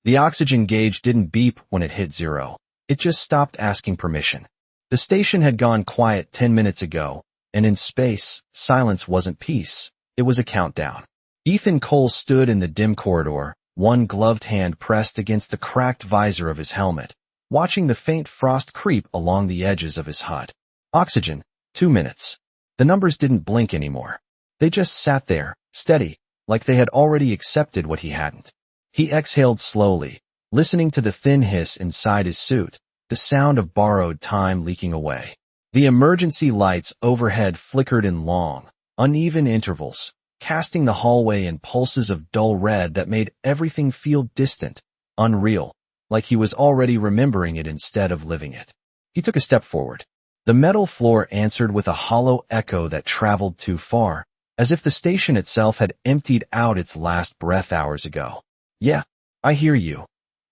The oxygen gauge didn't beep when it hit 0. It just stopped asking permission. The station had gone quiet 10 minutes ago, and in space, silence wasn't peace. It was a countdown. Ethan Cole stood in the dim corridor, one gloved hand pressed against the cracked visor of his helmet, watching the faint frost creep along the edges of his HUD. Oxygen, 2 minutes. The numbers didn't blink anymore. They just sat there, steady, like they had already accepted what he hadn't. He exhaled slowly, listening to the thin hiss inside his suit, the sound of borrowed time leaking away. The emergency lights overhead flickered in long, uneven intervals, casting the hallway in pulses of dull red that made everything feel distant, unreal, like he was already remembering it instead of living it. He took a step forward. The metal floor answered with a hollow echo that traveled too far, as if the station itself had emptied out its last breath hours ago. "Yeah, I hear you,"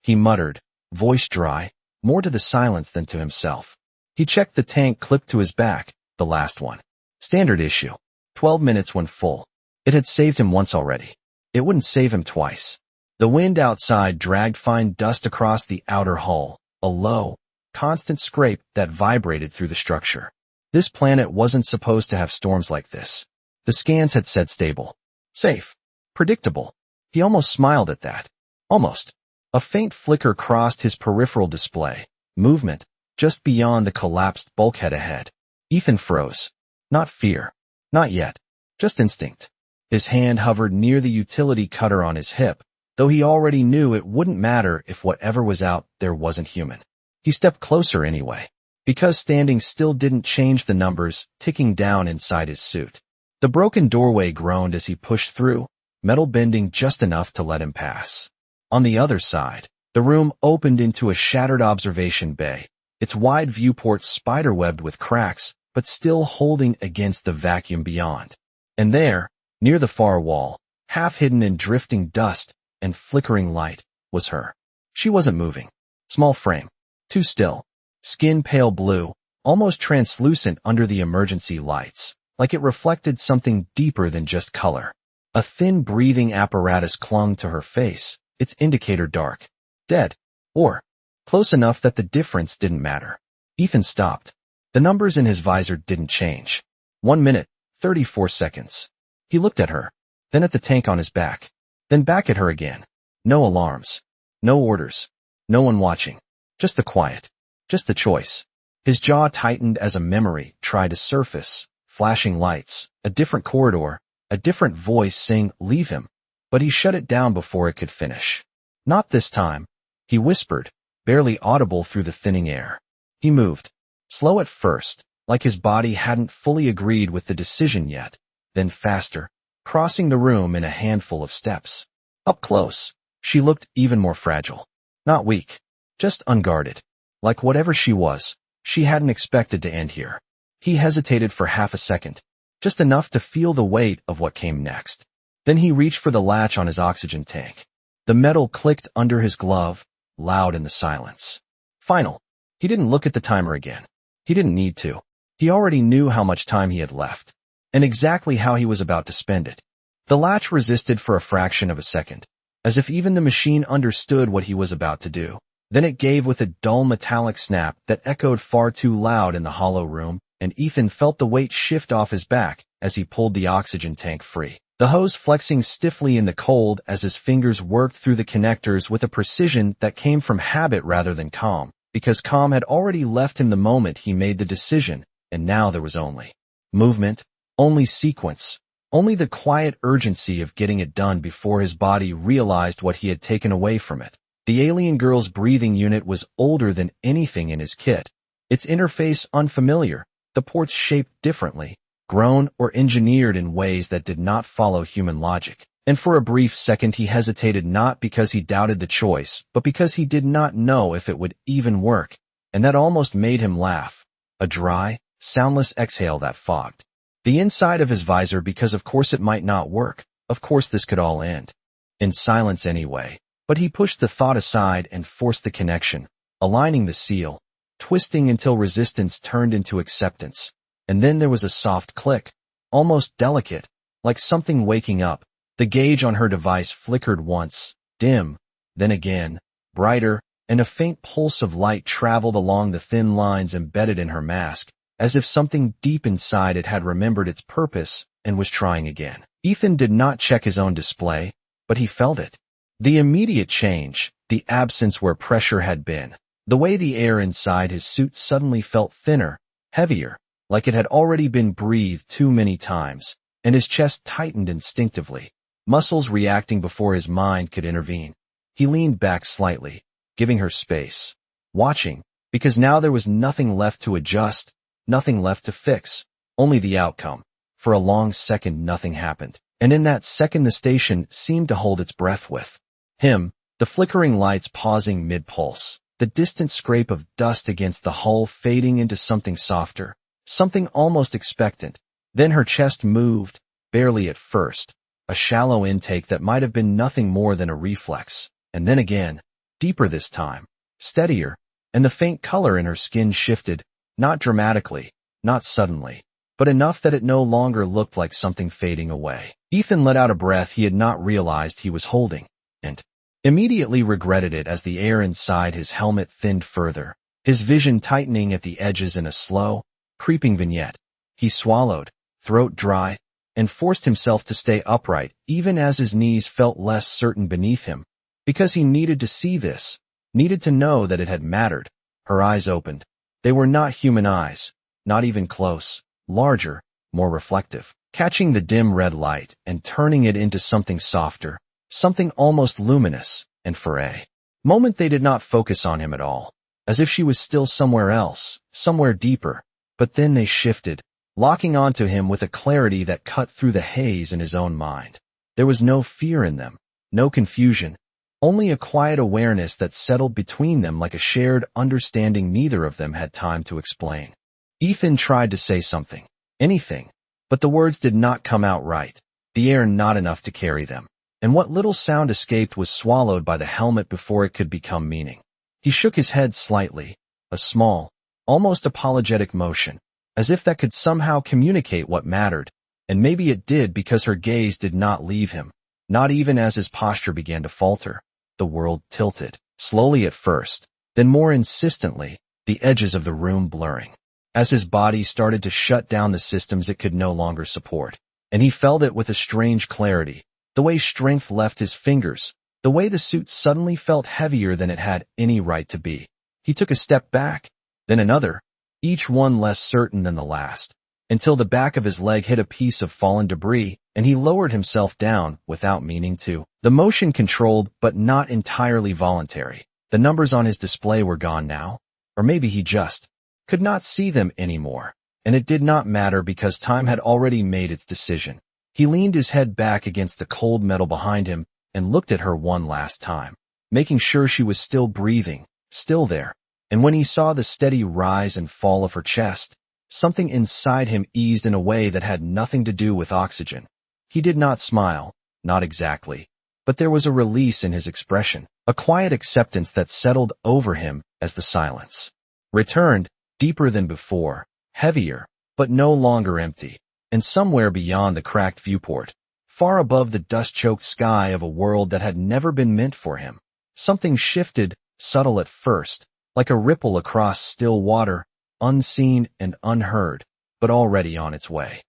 he muttered, voice dry, more to the silence than to himself. He checked the tank clipped to his back, the last one. Standard issue. 12 minutes when full. It had saved him once already. It wouldn't save him twice. The wind outside dragged fine dust across the outer hull, a low, constant scrape that vibrated through the structure. This planet wasn't supposed to have storms like this. The scans had said stable, safe, predictable. He almost smiled at that. Almost. A faint flicker crossed his peripheral display. Movement, just beyond the collapsed bulkhead ahead. Ethan froze. Not fear. Not yet. Just instinct. His hand hovered near the utility cutter on his hip, though he already knew it wouldn't matter if whatever was out there wasn't human. He stepped closer anyway, because standing still didn't change the numbers ticking down inside his suit. The broken doorway groaned as he pushed through, metal bending just enough to let him pass. On the other side, the room opened into a shattered observation bay, its wide viewport spiderwebbed with cracks, but still holding against the vacuum beyond. And there, near the far wall, half hidden in drifting dust and flickering light, was her. She wasn't moving. Small frame. Too still. Skin pale blue, almost translucent under the emergency lights, like it reflected something deeper than just color. A thin breathing apparatus clung to her face, its indicator dark. Dead. Or close enough that the difference didn't matter. Ethan stopped. The numbers in his visor didn't change. 1 minute, 34 seconds. He looked at her, then at the tank on his back, then back at her again. No alarms. No orders. No one watching. Just the quiet. Just the choice. His jaw tightened as a memory tried to surface. Flashing lights, a different corridor, a different voice saying, "Leave him." But he shut it down before it could finish. "Not this time," he whispered, barely audible through the thinning air. He moved. Slow at first, like his body hadn't fully agreed with the decision yet, then faster, crossing the room in a handful of steps. Up close, she looked even more fragile. Not weak, just unguarded. Like whatever she was, she hadn't expected to end here. He hesitated for half a second, just enough to feel the weight of what came next. Then he reached for the latch on his oxygen tank. The metal clicked under his glove, loud in the silence. Final. He didn't look at the timer again. He didn't need to. He already knew how much time he had left, and exactly how he was about to spend it. The latch resisted for a fraction of a second, as if even the machine understood what he was about to do. Then it gave with a dull metallic snap that echoed far too loud in the hollow room, and Ethan felt the weight shift off his back as he pulled the oxygen tank free. The hose flexing stiffly in the cold as his fingers worked through the connectors with a precision that came from habit rather than calm, because calm had already left him the moment he made the decision, and now there was only movement, only sequence, only the quiet urgency of getting it done before his body realized what he had taken away from it. The alien girl's breathing unit was older than anything in his kit. Its interface unfamiliar, the ports shaped differently, grown or engineered in ways that did not follow human logic. And for a brief second he hesitated, not because he doubted the choice, but because he did not know if it would even work, and that almost made him laugh. A dry, soundless exhale that fogged the inside of his visor, because of course it might not work, of course this could all end. In silence anyway, but he pushed the thought aside and forced the connection, aligning the seal, twisting until resistance turned into acceptance. And then there was a soft click, almost delicate, like something waking up. The gauge on her device flickered once, dim, then again, brighter, and a faint pulse of light traveled along the thin lines embedded in her mask, as if something deep inside it had remembered its purpose and was trying again. Ethan did not check his own display, but he felt it. The immediate change, the absence where pressure had been, the way the air inside his suit suddenly felt thinner, heavier, like it had already been breathed too many times, and his chest tightened instinctively, muscles reacting before his mind could intervene. He leaned back slightly, giving her space, watching, because now there was nothing left to adjust, nothing left to fix, only the outcome. For a long second nothing happened, and in that second the station seemed to hold its breath with him, the flickering lights pausing mid-pulse, the distant scrape of dust against the hull fading into something softer, something almost expectant. Then her chest moved, barely at first, a shallow intake that might have been nothing more than a reflex, and then again, deeper this time, steadier, and the faint color in her skin shifted, not dramatically, not suddenly, but enough that it no longer looked like something fading away. Ethan let out a breath he had not realized he was holding, and immediately regretted it as the air inside his helmet thinned further, his vision tightening at the edges in a slow, creeping vignette. He swallowed, throat dry, and forced himself to stay upright even as his knees felt less certain beneath him, because he needed to see this, needed to know that it had mattered. Her eyes opened. They were not human eyes, not even close, larger, more reflective, catching the dim red light and turning it into something softer, something almost luminous, and for a moment they did not focus on him at all, as if she was still somewhere else, somewhere deeper, but then they shifted, locking onto him with a clarity that cut through the haze in his own mind. There was no fear in them, no confusion, only a quiet awareness that settled between them like a shared understanding neither of them had time to explain. Ethan tried to say something, anything, but the words did not come out right, the air not enough to carry them, and what little sound escaped was swallowed by the helmet before it could become meaning. He shook his head slightly, a small, almost apologetic motion, as if that could somehow communicate what mattered, and maybe it did because her gaze did not leave him, not even as his posture began to falter. The world tilted, slowly at first, then more insistently, the edges of the room blurring, as his body started to shut down the systems it could no longer support, and he felt it with a strange clarity, the way strength left his fingers, the way the suit suddenly felt heavier than it had any right to be. He took a step back, then another, each one less certain than the last, until the back of his leg hit a piece of fallen debris, and he lowered himself down without meaning to. The motion controlled but not entirely voluntary. The numbers on his display were gone now, or maybe he just could not see them anymore, and it did not matter because time had already made its decision. He leaned his head back against the cold metal behind him and looked at her one last time, making sure she was still breathing, still there, and when he saw the steady rise and fall of her chest, something inside him eased in a way that had nothing to do with oxygen. He did not smile, not exactly, but there was a release in his expression, a quiet acceptance that settled over him as the silence returned, deeper than before, heavier, but no longer empty, and somewhere beyond the cracked viewport, far above the dust-choked sky of a world that had never been meant for him, something shifted, subtle at first, like a ripple across still water, unseen and unheard, but already on its way.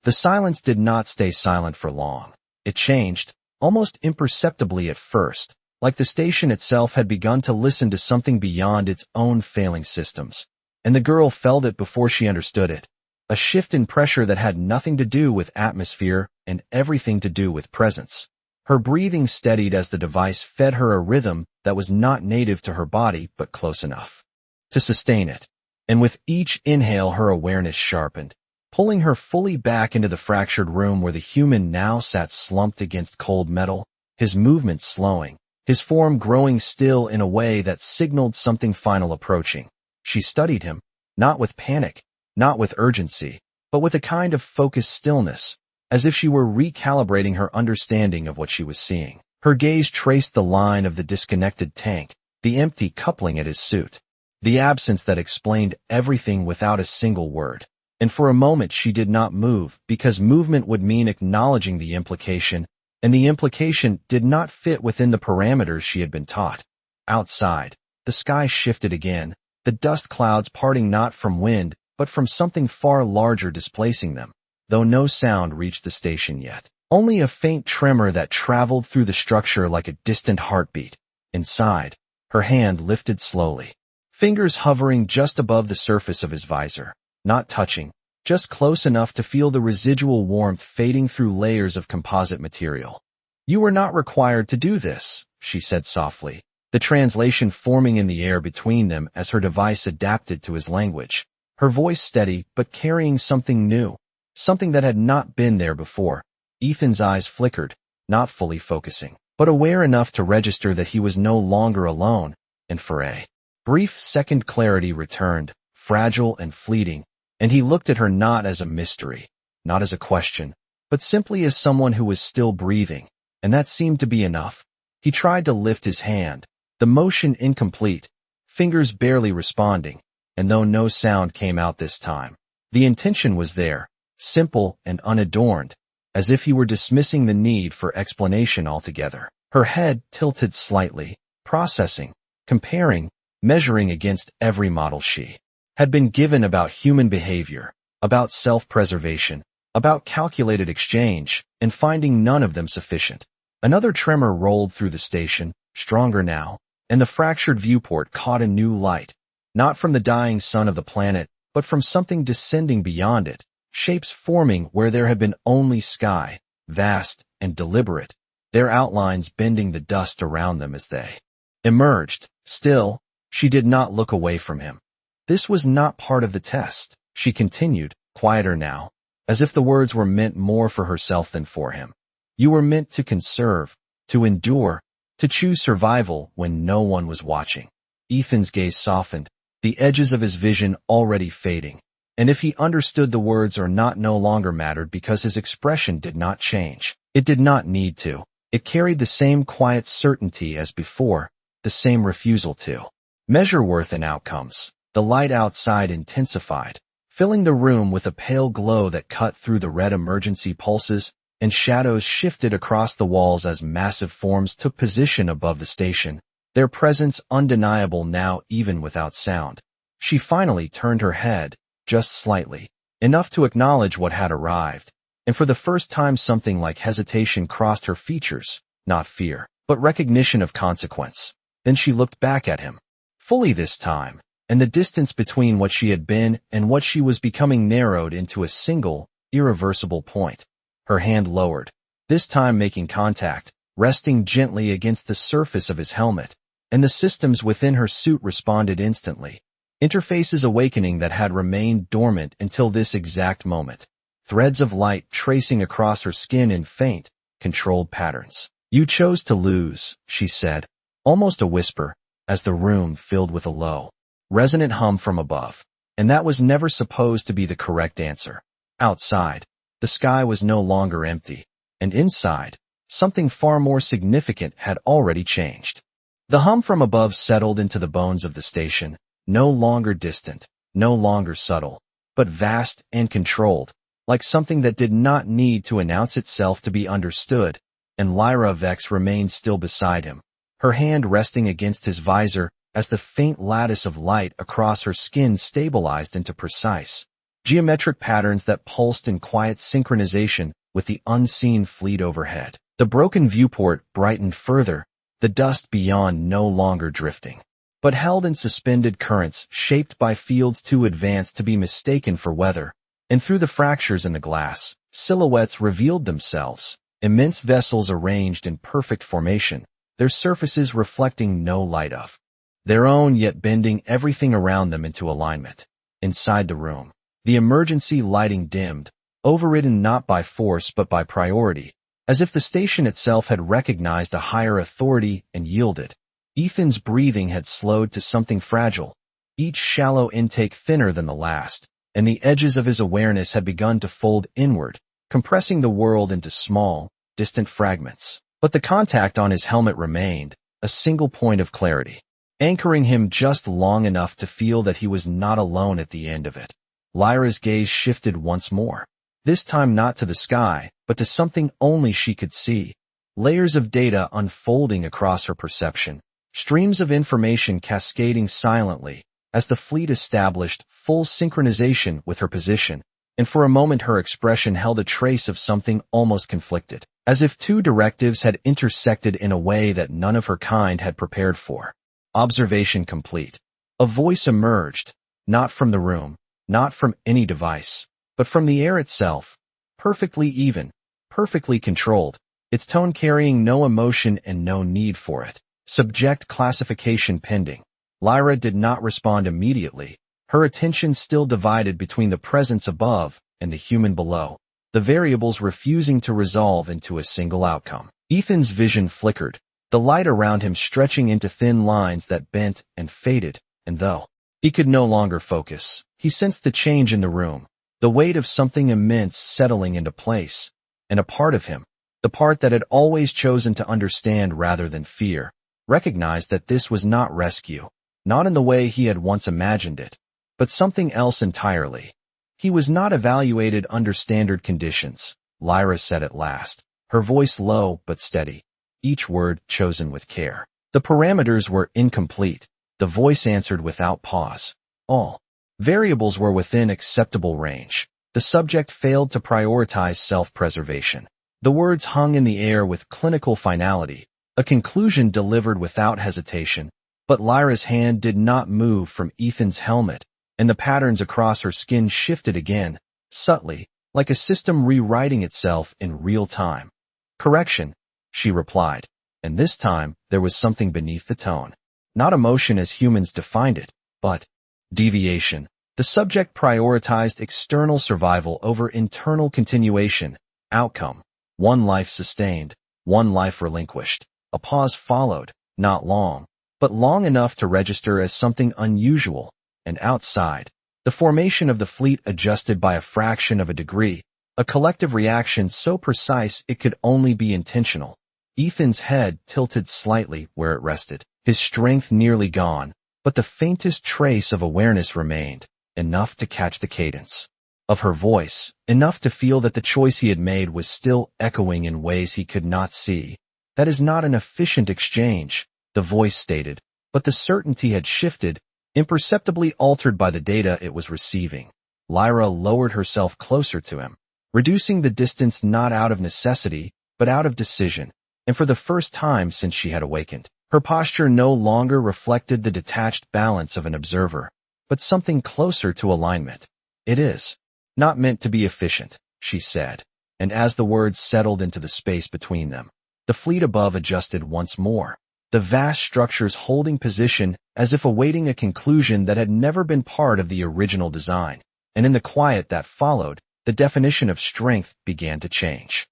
The silence did not stay silent for long. It changed, almost imperceptibly at first, like the station itself had begun to listen to something beyond its own failing systems, and the girl felt it before she understood it, a shift in pressure that had nothing to do with atmosphere and everything to do with presence. Her breathing steadied as the device fed her a rhythm that was not native to her body but close enough to sustain it, and with each inhale her awareness sharpened, pulling her fully back into the fractured room where the human now sat slumped against cold metal, his movements slowing, his form growing still in a way that signaled something final approaching. She studied him, not with panic, not with urgency, but with a kind of focused stillness, as if she were recalibrating her understanding of what she was seeing. Her gaze traced the line of the disconnected tank, the empty coupling at his suit, the absence that explained everything without a single word. And for a moment she did not move, because movement would mean acknowledging the implication, and the implication did not fit within the parameters she had been taught. Outside, the sky shifted again, the dust clouds parting not from wind, but from something far larger displacing them, though no sound reached the station yet. Only a faint tremor that traveled through the structure like a distant heartbeat. Inside, her hand lifted slowly, fingers hovering just above the surface of his visor, not touching, just close enough to feel the residual warmth fading through layers of composite material. "You were not required to do this," she said softly, the translation forming in the air between them as her device adapted to his language, her voice steady but carrying something new, something that had not been there before. Ethan's eyes flickered, not fully focusing, but aware enough to register that he was no longer alone, and for a brief second clarity returned, fragile and fleeting, and he looked at her not as a mystery, not as a question, but simply as someone who was still breathing, and that seemed to be enough. He tried to lift his hand, the motion incomplete, fingers barely responding, and though no sound came out this time, the intention was there, simple and unadorned, as if he were dismissing the need for explanation altogether. Her head tilted slightly, processing, comparing, measuring against every model she had been given about human behavior, about self-preservation, about calculated exchange, and finding none of them sufficient. Another tremor rolled through the station, stronger now, and the fractured viewport caught a new light, not from the dying sun of the planet, but from something descending beyond it, shapes forming where there had been only sky, vast and deliberate, their outlines bending the dust around them as they emerged. Still, she did not look away from him. "This was not part of the test," she continued, quieter now, as if the words were meant more for herself than for him. "You were meant to conserve, to endure, to choose survival when no one was watching." Ethan's gaze softened, the edges of his vision already fading, and if he understood the words or not no longer mattered because his expression did not change. It did not need to. It carried the same quiet certainty as before, the same refusal to measure worth and outcomes. The light outside intensified, filling the room with a pale glow that cut through the red emergency pulses, and shadows shifted across the walls as massive forms took position above the station, their presence undeniable now even without sound. She finally turned her head, just slightly, enough to acknowledge what had arrived, and for the first time something like hesitation crossed her features, not fear, but recognition of consequence. Then she looked back at him, fully this time, and the distance between what she had been and what she was becoming narrowed into a single, irreversible point. Her hand lowered, this time making contact, resting gently against the surface of his helmet, and the systems within her suit responded instantly. Interfaces awakening that had remained dormant until this exact moment. Threads of light tracing across her skin in faint, controlled patterns. "You chose to lose," she said, almost a whisper, as the room filled with a low, resonant hum from above. And that was never supposed to be the correct answer. Outside, the sky was no longer empty, and inside, something far more significant had already changed. The hum from above settled into the bones of the station, no longer distant, no longer subtle, but vast and controlled, like something that did not need to announce itself to be understood, and Lyra Vex remained still beside him, her hand resting against his visor as the faint lattice of light across her skin stabilized into precise, geometric patterns that pulsed in quiet synchronization with the unseen fleet overhead. The broken viewport brightened further, the dust beyond no longer drifting, but held in suspended currents shaped by fields too advanced to be mistaken for weather, and through the fractures in the glass, silhouettes revealed themselves, immense vessels arranged in perfect formation, their surfaces reflecting no light of their own yet bending everything around them into alignment. Inside the room, the emergency lighting dimmed, overridden not by force but by priority, as if the station itself had recognized a higher authority and yielded. Ethan's breathing had slowed to something fragile, each shallow intake thinner than the last, and the edges of his awareness had begun to fold inward, compressing the world into small, distant fragments. But the contact on his helmet remained, a single point of clarity, anchoring him just long enough to feel that he was not alone at the end of it. Lyra's gaze shifted once more, this time not to the sky, but to something only she could see, layers of data unfolding across her perception, streams of information cascading silently as the fleet established full synchronization with her position, and for a moment her expression held a trace of something almost conflicted, as if two directives had intersected in a way that none of her kind had prepared for. Observation complete. A voice emerged, not from the room, not from any device, but from the air itself, perfectly even, perfectly controlled, its tone carrying no emotion and no need for it. Subject classification pending. Lyra did not respond immediately, her attention still divided between the presence above and the human below, the variables refusing to resolve into a single outcome. Ethan's vision flickered, the light around him stretching into thin lines that bent and faded, and though he could no longer focus, he sensed the change in the room, the weight of something immense settling into place, and a part of him, the part that had always chosen to understand rather than fear, recognized that this was not rescue, not in the way he had once imagined it, but something else entirely. He was not evaluated under standard conditions, Lyra said at last, her voice low but steady, each word chosen with care. The parameters were incomplete, the voice answered without pause. All variables were within acceptable range. The subject failed to prioritize self-preservation. The words hung in the air with clinical finality, a conclusion delivered without hesitation, but Lyra's hand did not move from Ethan's helmet, and the patterns across her skin shifted again, subtly, like a system rewriting itself in real time. Correction, she replied, and this time there was something beneath the tone. Not emotion as humans defined it, but deviation. The subject prioritized external survival over internal continuation, outcome. One life sustained, one life relinquished. A pause followed, not long, but long enough to register as something unusual, and outside. The formation of the fleet adjusted by a fraction of a degree, a collective reaction so precise it could only be intentional. Ethan's head tilted slightly where it rested, his strength nearly gone, but the faintest trace of awareness remained, enough to catch the cadence of her voice, enough to feel that the choice he had made was still echoing in ways he could not see. That is not an efficient exchange, the voice stated, but the certainty had shifted, imperceptibly altered by the data it was receiving. Lyra lowered herself closer to him, reducing the distance not out of necessity, but out of decision, and for the first time since she had awakened, her posture no longer reflected the detached balance of an observer, but something closer to alignment. It is not meant to be efficient, she said, and as the words settled into the space between them, the fleet above adjusted once more, the vast structures holding position as if awaiting a conclusion that had never been part of the original design, and in the quiet that followed, the definition of strength began to change.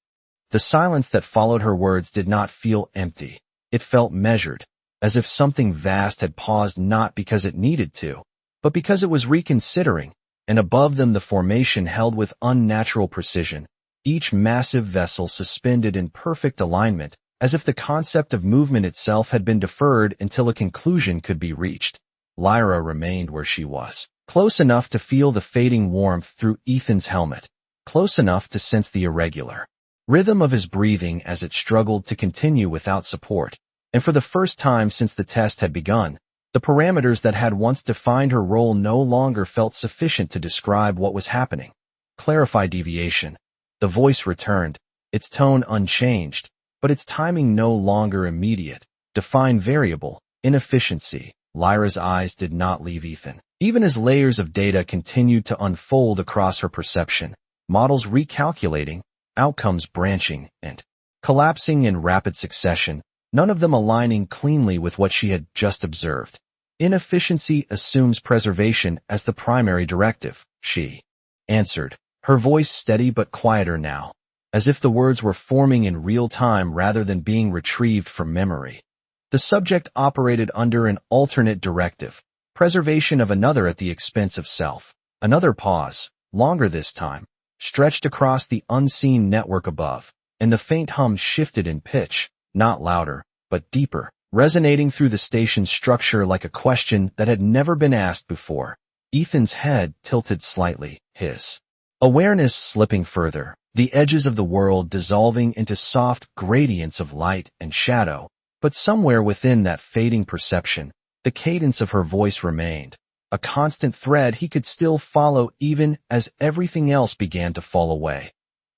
The silence that followed her words did not feel empty. It felt measured, as if something vast had paused not because it needed to, but because it was reconsidering, and above them the formation held with unnatural precision, each massive vessel suspended in perfect alignment, as if the concept of movement itself had been deferred until a conclusion could be reached. Lyra remained where she was, close enough to feel the fading warmth through Ethan's helmet, close enough to sense the irregular rhythm of his breathing as it struggled to continue without support, and for the first time since the test had begun, the parameters that had once defined her role no longer felt sufficient to describe what was happening. Clarify deviation. The voice returned, its tone unchanged, but its timing no longer immediate. Define variable, inefficiency. Lyra's eyes did not leave Ethan. Even as layers of data continued to unfold across her perception, models recalculating, outcomes branching and collapsing in rapid succession, none of them aligning cleanly with what she had just observed. Inefficiency assumes preservation as the primary directive, she answered, her voice steady but quieter now, as if the words were forming in real time rather than being retrieved from memory. The subject operated under an alternate directive, preservation of another at the expense of self. Another pause, longer this time, stretched across the unseen network above, and the faint hum shifted in pitch, not louder, but deeper, resonating through the station's structure like a question that had never been asked before. Ethan's head tilted slightly, his awareness slipping further, the edges of the world dissolving into soft gradients of light and shadow. But somewhere within that fading perception, the cadence of her voice remained, a constant thread he could still follow even as everything else began to fall away.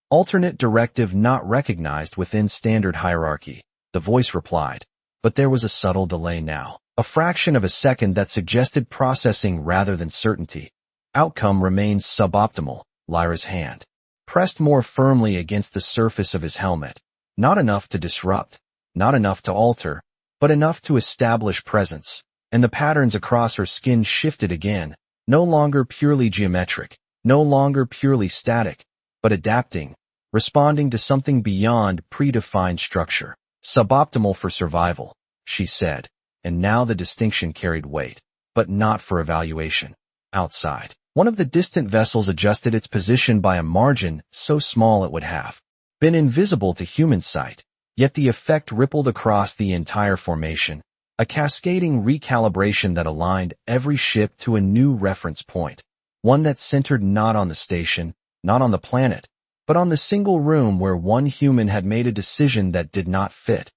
Alternate directive not recognized within standard hierarchy, the voice replied, but there was a subtle delay now, a fraction of a second that suggested processing rather than certainty. Outcome remains suboptimal, Lyra's hand pressed more firmly against the surface of his helmet, not enough to disrupt, not enough to alter, but enough to establish presence, and the patterns across her skin shifted again, no longer purely geometric, no longer purely static, but adapting, responding to something beyond predefined structure. Suboptimal for survival, she said, and now the distinction carried weight, but not for evaluation. Outside, one of the distant vessels adjusted its position by a margin so small it would have been invisible to human sight, yet the effect rippled across the entire formation, a cascading recalibration that aligned every ship to a new reference point, one that centered not on the station, not on the planet, but on the single room where one human had made a decision that did not fit.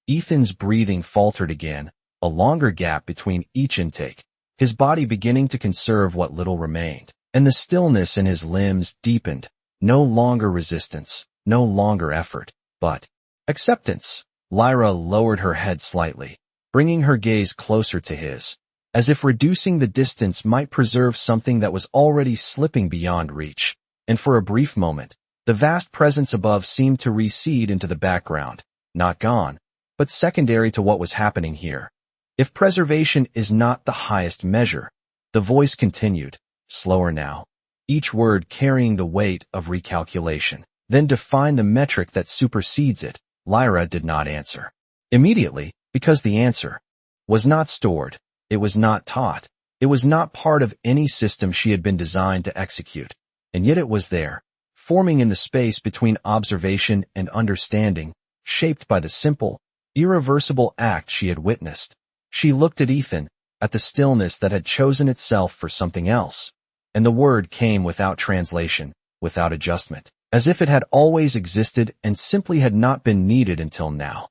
Ethan's breathing faltered again, a longer gap between each intake, his body beginning to conserve what little remained, and the stillness in his limbs deepened, no longer resistance, no longer effort, but acceptance. Lyra lowered her head slightly, bringing her gaze closer to his, as if reducing the distance might preserve something that was already slipping beyond reach, and for a brief moment, the vast presence above seemed to recede into the background, not gone, but secondary to what was happening here. If preservation is not the highest measure, the voice continued, slower now, each word carrying the weight of recalculation, then define the metric that supersedes it. Lyra did not answer immediately, because the answer was not stored, it was not taught, it was not part of any system she had been designed to execute, and yet it was there, forming in the space between observation and understanding, shaped by the simple, irreversible act she had witnessed. She looked at Ethan, at the stillness that had chosen itself for something else, and the word came without translation, without adjustment, as if it had always existed and simply had not been needed until now.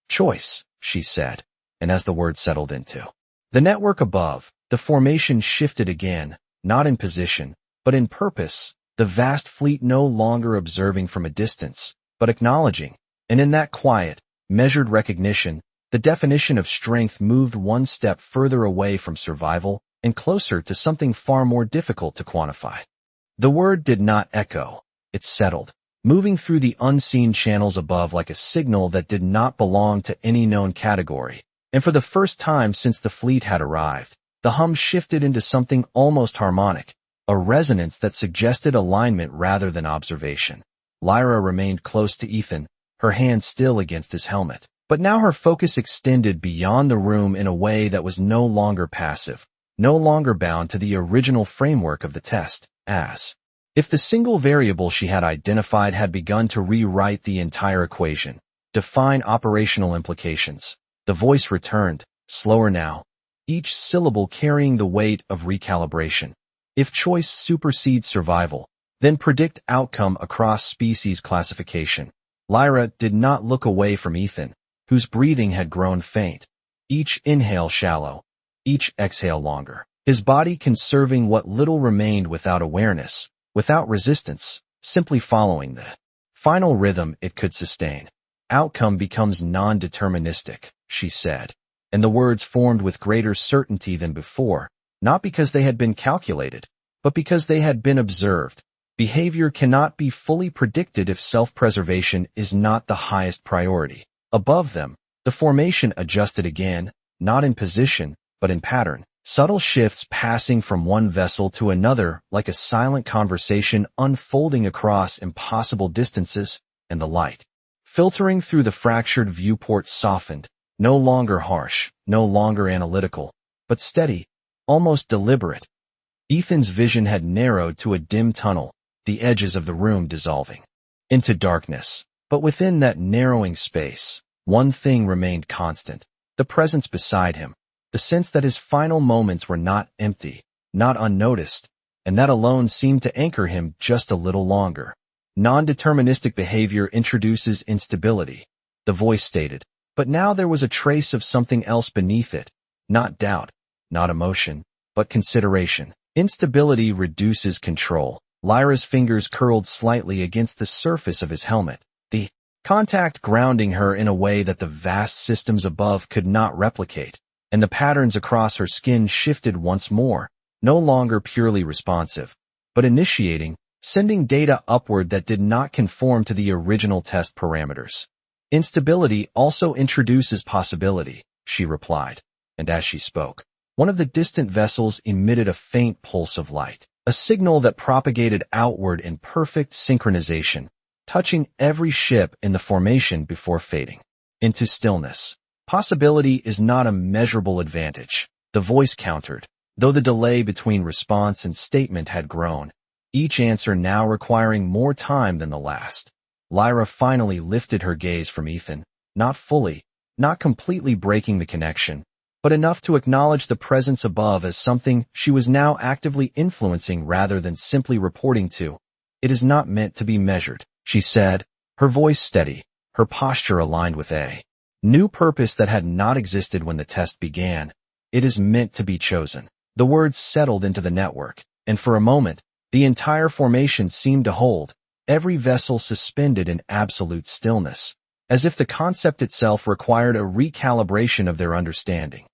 Choice, she said, and as the word settled into the network above, the formation shifted again, not in position, but in purpose, the vast fleet no longer observing from a distance, but acknowledging, and in that quiet, measured recognition, the definition of strength moved one step further away from survival and closer to something far more difficult to quantify. The word did not echo, it settled, moving through the unseen channels above like a signal that did not belong to any known category, and for the first time since the fleet had arrived, the hum shifted into something almost harmonic, a resonance that suggested alignment rather than observation. Lyra remained close to Ethan, her hand still against his helmet, but now her focus extended beyond the room in a way that was no longer passive, no longer bound to the original framework of the test, as if the single variable she had identified had begun to rewrite the entire equation, define operational implications. The voice returned, slower now, each syllable carrying the weight of recalibration. If choice supersedes survival, then predict outcome across species classification. Lyra did not look away from Ethan, whose breathing had grown faint, each inhale shallow, each exhale longer, his body conserving what little remained without awareness, without resistance, simply following the final rhythm it could sustain. Outcome becomes non-deterministic, she said, and the words formed with greater certainty than before, not because they had been calculated, but because they had been observed. Behavior cannot be fully predicted if self-preservation is not the highest priority. Above them, the formation adjusted again, not in position, but in pattern, subtle shifts passing from one vessel to another like a silent conversation unfolding across impossible distances, and the light, filtering through the fractured viewport softened, no longer harsh, no longer analytical, but steady, almost deliberate. Ethan's vision had narrowed to a dim tunnel, the edges of the room dissolving into darkness. But within that narrowing space, one thing remained constant, the presence beside him, the sense that his final moments were not empty, not unnoticed, and that alone seemed to anchor him just a little longer. Non-deterministic behavior introduces instability, the voice stated. But now there was a trace of something else beneath it. Not doubt, not emotion, but consideration. Instability reduces control. Lyra's fingers curled slightly against the surface of his helmet, the contact grounding her in a way that the vast systems above could not replicate, and the patterns across her skin shifted once more, no longer purely responsive, but initiating, sending data upward that did not conform to the original test parameters. Instability also introduces possibility, she replied, and as she spoke, one of the distant vessels emitted a faint pulse of light, a signal that propagated outward in perfect synchronization, touching every ship in the formation before fading into stillness. Possibility is not a measurable advantage, the voice countered, though the delay between response and statement had grown, each answer now requiring more time than the last. Lyra finally lifted her gaze from Ethan, not fully, not completely breaking the connection, but enough to acknowledge the presence above as something she was now actively influencing rather than simply reporting to. It is not meant to be measured, she said, her voice steady, her posture aligned with a new purpose that had not existed when the test began. It is meant to be chosen. The words settled into the network, and for a moment, the entire formation seemed to hold, every vessel suspended in absolute stillness, as if the concept itself required a recalibration of their understanding.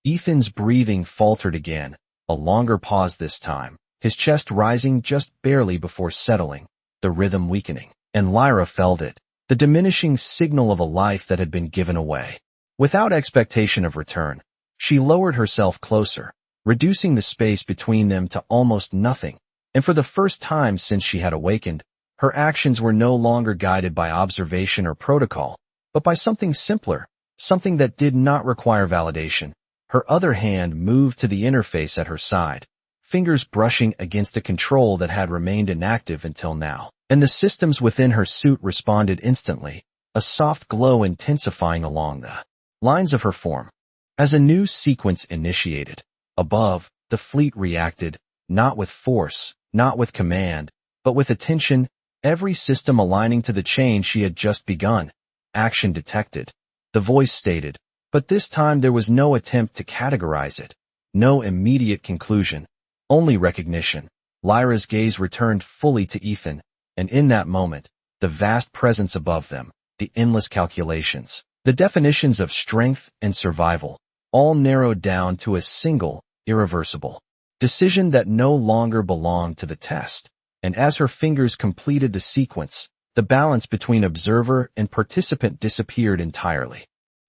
Ethan's breathing faltered again, a longer pause this time, his chest rising just barely before settling, the rhythm weakening, and Lyra felt it, the diminishing signal of a life that had been given away. Without expectation of return, she lowered herself closer, reducing the space between them to almost nothing, and for the first time since she had awakened, her actions were no longer guided by observation or protocol, but by something simpler, something that did not require validation. Her other hand moved to the interface at her side, fingers brushing against a control that had remained inactive until now, and the systems within her suit responded instantly, a soft glow intensifying along the lines of her form. As a new sequence initiated, above, the fleet reacted, not with force, not with command, but with attention, every system aligning to the change she had just begun. Action detected, the voice stated, but this time there was no attempt to categorize it, no immediate conclusion, only recognition. Lyra's gaze returned fully to Ethan, and in that moment, the vast presence above them, the endless calculations, the definitions of strength and survival, all narrowed down to a single, irreversible decision that no longer belonged to the test. And as her fingers completed the sequence, the balance between observer and participant disappeared entirely.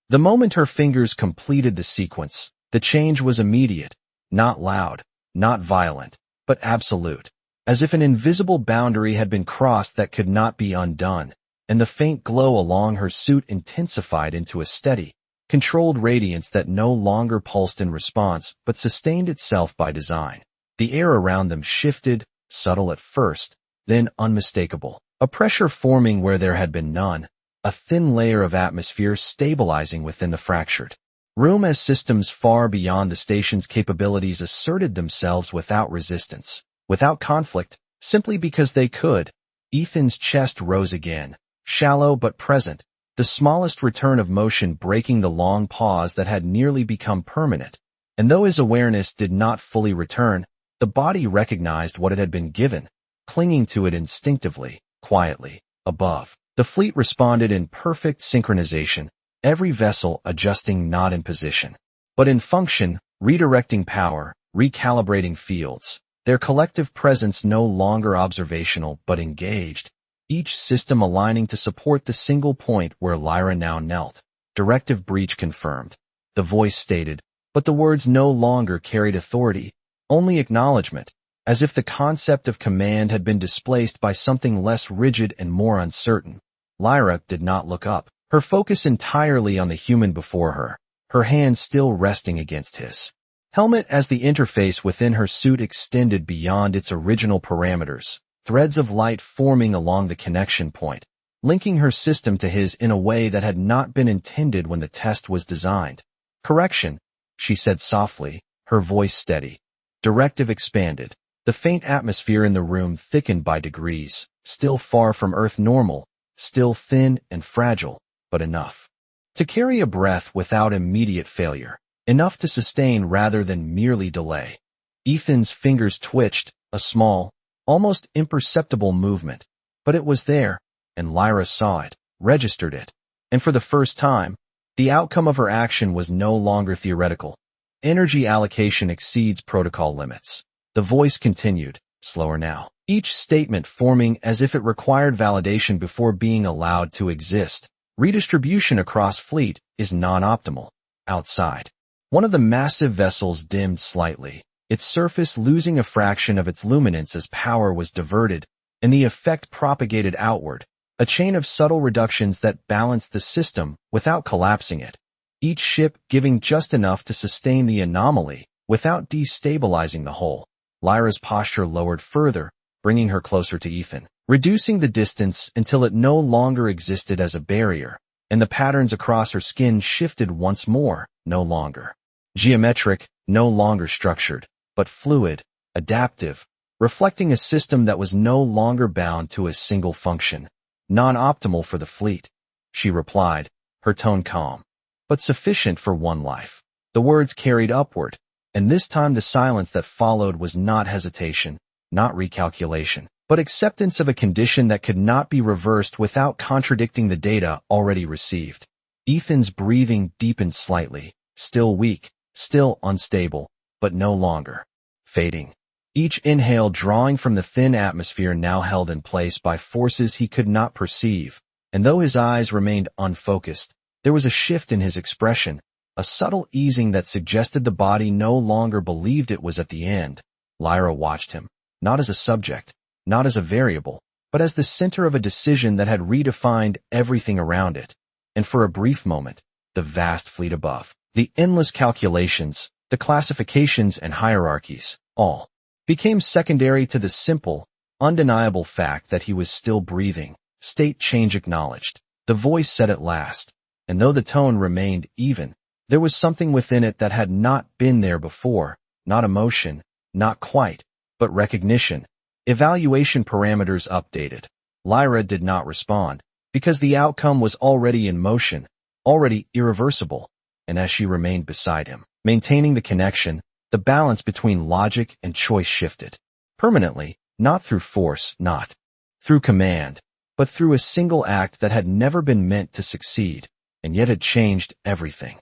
The moment her fingers completed the sequence, the change was immediate, not loud, not violent, but absolute, as if an invisible boundary had been crossed that could not be undone, and the faint glow along her suit intensified into a steady, controlled radiance that no longer pulsed in response but sustained itself by design. The air around them shifted, subtle at first, then unmistakable, a pressure forming where there had been none, a thin layer of atmosphere stabilizing within the fractured room as systems far beyond the station's capabilities asserted themselves without resistance, without conflict, simply because they could. Ethan's chest rose again, shallow but present, the smallest return of motion breaking the long pause that had nearly become permanent. And though his awareness did not fully return, the body recognized what it had been given, clinging to it instinctively, quietly, above. The fleet responded in perfect synchronization, every vessel adjusting not in position, but in function, redirecting power, recalibrating fields, their collective presence no longer observational but engaged, each system aligning to support the single point where Lyra now knelt. Directive breach confirmed, the voice stated, but the words no longer carried authority, only acknowledgement, as if the concept of command had been displaced by something less rigid and more uncertain. Lyra did not look up, her focus entirely on the human before her, her hand still resting against his helmet as the interface within her suit extended beyond its original parameters, threads of light forming along the connection point, linking her system to his in a way that had not been intended when the test was designed. Correction, she said softly, her voice steady. Directive expanded, The faint atmosphere in the room thickened by degrees, still far from Earth normal, still thin and fragile, but enough to carry a breath without immediate failure, enough to sustain rather than merely delay. Ethan's fingers twitched, a small, almost imperceptible movement, but it was there, and Lyra saw it, registered it, and for the first time, the outcome of her action was no longer theoretical. Energy allocation exceeds protocol limits. The voice continued, slower now, each statement forming as if it required validation before being allowed to exist. Redistribution across fleet is non-optimal. Outside, one of the massive vessels dimmed slightly, its surface losing a fraction of its luminance as power was diverted, and the effect propagated outward, a chain of subtle reductions that balanced the system without collapsing it, each ship giving just enough to sustain the anomaly without destabilizing the whole. Lyra's posture lowered further, bringing her closer to Ethan, reducing the distance until it no longer existed as a barrier, and the patterns across her skin shifted once more, no longer geometric, no longer structured, but fluid, adaptive, reflecting a system that was no longer bound to a single function. Non-optimal for the fleet, she replied, her tone calm, but sufficient for one life. The words carried upward, and this time the silence that followed was not hesitation, not recalculation, but acceptance of a condition that could not be reversed without contradicting the data already received. Ethan's breathing deepened slightly, still weak, still unstable, but no longer fading. Each inhale drawing from the thin atmosphere now held in place by forces he could not perceive, and though his eyes remained unfocused, there was a shift in his expression, a subtle easing that suggested the body no longer believed it was at the end. Lyra watched him, not as a subject, not as a variable, but as the center of a decision that had redefined everything around it. And for a brief moment, the vast fleet above, the endless calculations, the classifications and hierarchies, all became secondary to the simple, undeniable fact that he was still breathing. State change acknowledged. The voice said at last, and though the tone remained even, there was something within it that had not been there before, not emotion, not quite, but recognition. Evaluation parameters updated. Lyra did not respond, because the outcome was already in motion, already irreversible, and as she remained beside him, maintaining the connection, the balance between logic and choice shifted. Permanently, not through force, not through command, but through a single act that had never been meant to succeed, and yet had changed everything.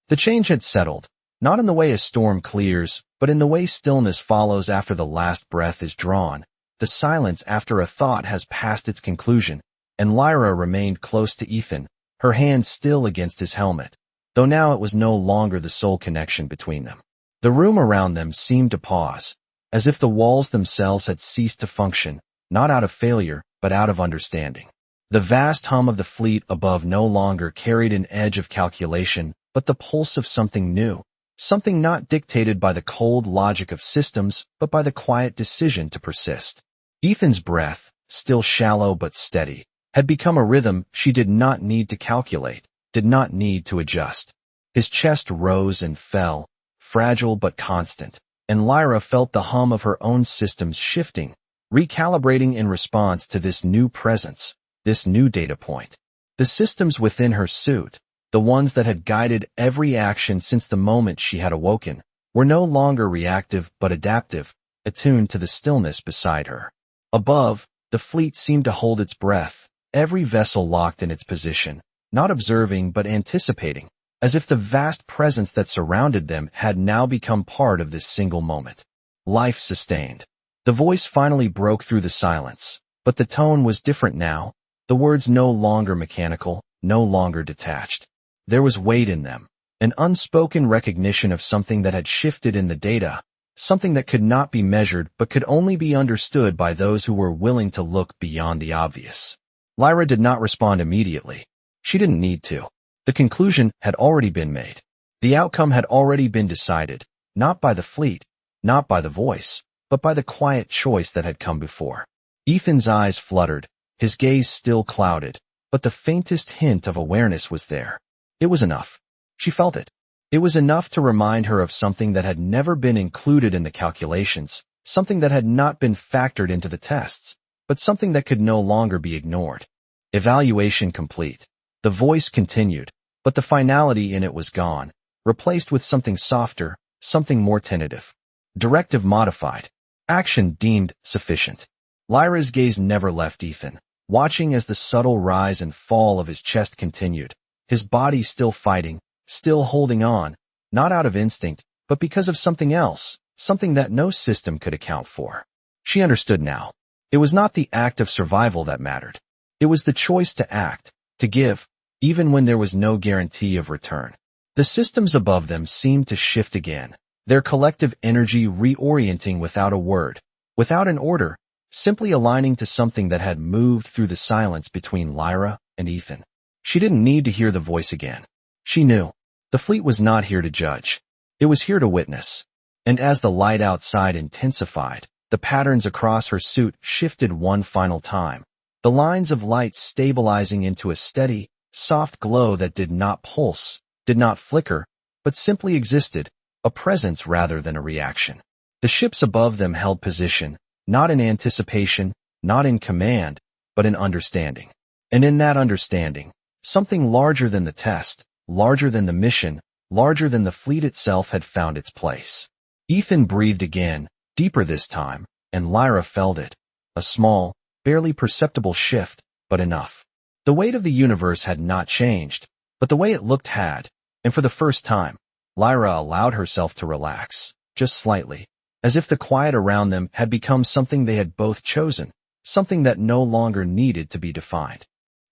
The change had settled, not in the way a storm clears, but in the way stillness follows after the last breath is drawn, the silence after a thought has passed its conclusion, and Lyra remained close to Ethan, her hand still against his helmet, though now it was no longer the sole connection between them. The room around them seemed to pause, as if the walls themselves had ceased to function, not out of failure, but out of understanding. The vast hum of the fleet above no longer carried an edge of calculation, but the pulse of something new, something not dictated by the cold logic of systems, but by the quiet decision to persist. Ethan's breath, still shallow but steady, had become a rhythm she did not need to calculate, did not need to adjust. His chest rose and fell, fragile but constant, and Lyra felt the hum of her own systems shifting, recalibrating in response to this new presence, this new data point. The systems within her suit, the ones that had guided every action since the moment she had awoken, were no longer reactive but adaptive, attuned to the stillness beside her. Above, the fleet seemed to hold its breath, every vessel locked in its position, not observing but anticipating, as if the vast presence that surrounded them had now become part of this single moment. Life sustained. The voice finally broke through the silence, but the tone was different now, the words no longer mechanical, no longer detached. There was weight in them, an unspoken recognition of something that had shifted in the data, something that could not be measured but could only be understood by those who were willing to look beyond the obvious. Lyra did not respond immediately. She didn't need to. The conclusion had already been made. The outcome had already been decided, not by the fleet, not by the voice, but by the quiet choice that had come before. Ethan's eyes fluttered, his gaze still clouded, but the faintest hint of awareness was there. It was enough. She felt it. It was enough to remind her of something that had never been included in the calculations, something that had not been factored into the tests, but something that could no longer be ignored. Evaluation complete. The voice continued, but the finality in it was gone, replaced with something softer, something more tentative. Directive modified. Action deemed sufficient. Lyra's gaze never left Ethan, watching as the subtle rise and fall of his chest continued, his body still fighting, still holding on, not out of instinct, but because of something else, something that no system could account for. She understood now. It was not the act of survival that mattered. It was the choice to act, to give, even when there was no guarantee of return. The systems above them seemed to shift again, their collective energy reorienting without a word, without an order, simply aligning to something that had moved through the silence between Lyra and Ethan. She didn't need to hear the voice again. She knew. The fleet was not here to judge. It was here to witness. And as the light outside intensified, the patterns across her suit shifted one final time, the lines of light stabilizing into a steady, soft glow that did not pulse, did not flicker, but simply existed, a presence rather than a reaction. The ships above them held position, not in anticipation, not in command, but in understanding. And in that understanding, something larger than the test, larger than the mission, larger than the fleet itself had found its place. Ethan breathed again, deeper this time, and Lyra felt it. A small, barely perceptible shift, but enough. The weight of the universe had not changed, but the way it looked had, and for the first time, Lyra allowed herself to relax, just slightly, as if the quiet around them had become something they had both chosen, something that no longer needed to be defined.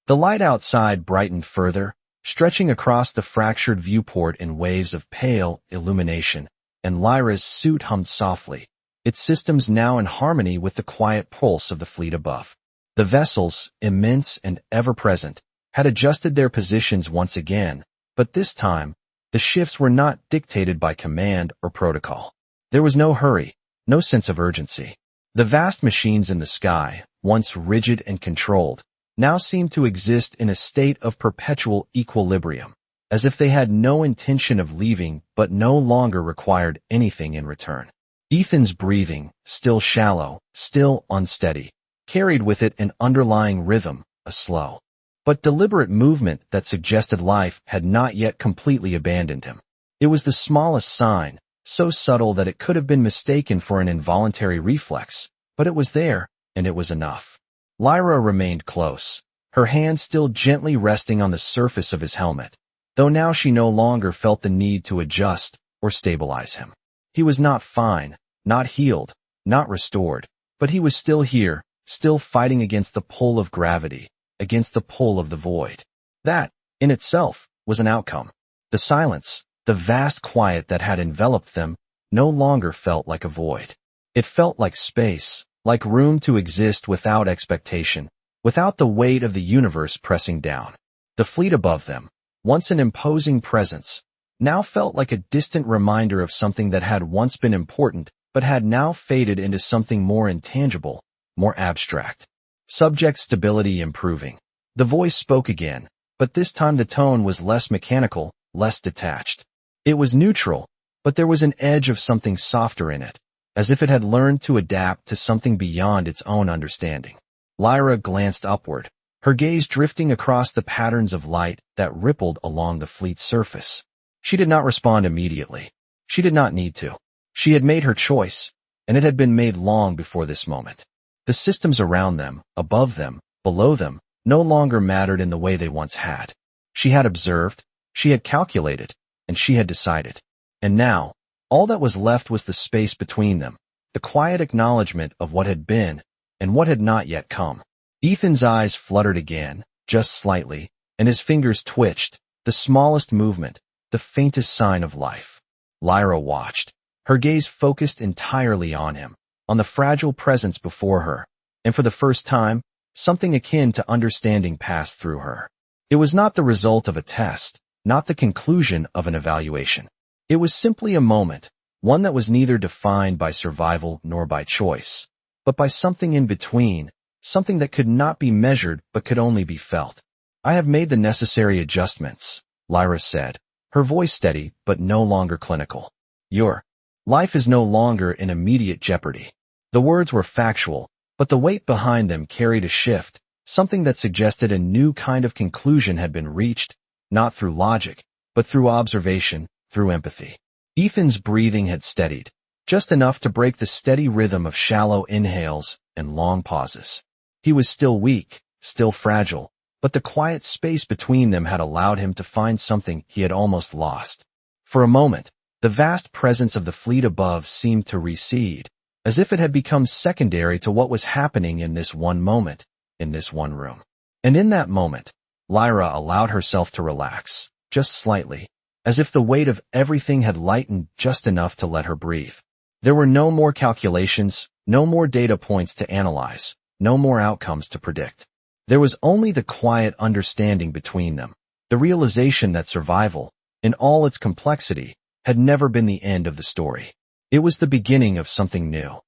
The light outside brightened further, stretching across the fractured viewport in waves of pale illumination, and Lyra's suit hummed softly, its systems now in harmony with the quiet pulse of the fleet above. The vessels, immense and ever-present, had adjusted their positions once again, but this time, the shifts were not dictated by command or protocol. There was no hurry, no sense of urgency. The vast machines in the sky, once rigid and controlled, now seemed to exist in a state of perpetual equilibrium, as if they had no intention of leaving but no longer required anything in return. Ethan's breathing, still shallow, still unsteady, carried with it an underlying rhythm, a slow but deliberate movement that suggested life had not yet completely abandoned him. It was the smallest sign, so subtle that it could have been mistaken for an involuntary reflex, but it was there, and it was enough. Lyra remained close, her hand still gently resting on the surface of his helmet, though now she no longer felt the need to adjust or stabilize him. He was not fine, not healed, not restored, but he was still here, still fighting against the pull of gravity, against the pull of the void. That, in itself, was an outcome. The silence, the vast quiet that had enveloped them, no longer felt like a void. It felt like space, like room to exist without expectation, without the weight of the universe pressing down. The fleet above them, once an imposing presence, now felt like a distant reminder of something that had once been important, but had now faded into something more intangible, more abstract. Subject stability improving. The voice spoke again, but this time the tone was less mechanical, less detached. It was neutral, but there was an edge of something softer in it, as if it had learned to adapt to something beyond its own understanding. Lyra glanced upward, her gaze drifting across the patterns of light that rippled along the fleet's surface. She did not respond immediately. She did not need to. She had made her choice, and it had been made long before this moment. The systems around them, above them, below them, no longer mattered in the way they once had. She had observed, she had calculated, and she had decided. And now, all that was left was the space between them, the quiet acknowledgement of what had been and what had not yet come. Ethan's eyes fluttered again, just slightly, and his fingers twitched, the smallest movement, the faintest sign of life. Lyra watched, her gaze focused entirely on him, on the fragile presence before her, and for the first time, something akin to understanding passed through her. It was not the result of a test, not the conclusion of an evaluation. It was simply a moment, one that was neither defined by survival nor by choice, but by something in between, something that could not be measured but could only be felt. "I have made the necessary adjustments," Lyra said, her voice steady but no longer clinical. "Your life is no longer in immediate jeopardy." The words were factual, but the weight behind them carried a shift, something that suggested a new kind of conclusion had been reached, not through logic, but through observation, through empathy. Ethan's breathing had steadied, just enough to break the steady rhythm of shallow inhales and long pauses. He was still weak, still fragile, but the quiet space between them had allowed him to find something he had almost lost. For a moment, the vast presence of the fleet above seemed to recede, as if it had become secondary to what was happening in this one moment, in this one room. And in that moment, Lyra allowed herself to relax, just slightly, as if the weight of everything had lightened just enough to let her breathe. There were no more calculations, no more data points to analyze, no more outcomes to predict. There was only the quiet understanding between them, the realization that survival, in all its complexity, had never been the end of the story. It was the beginning of something new.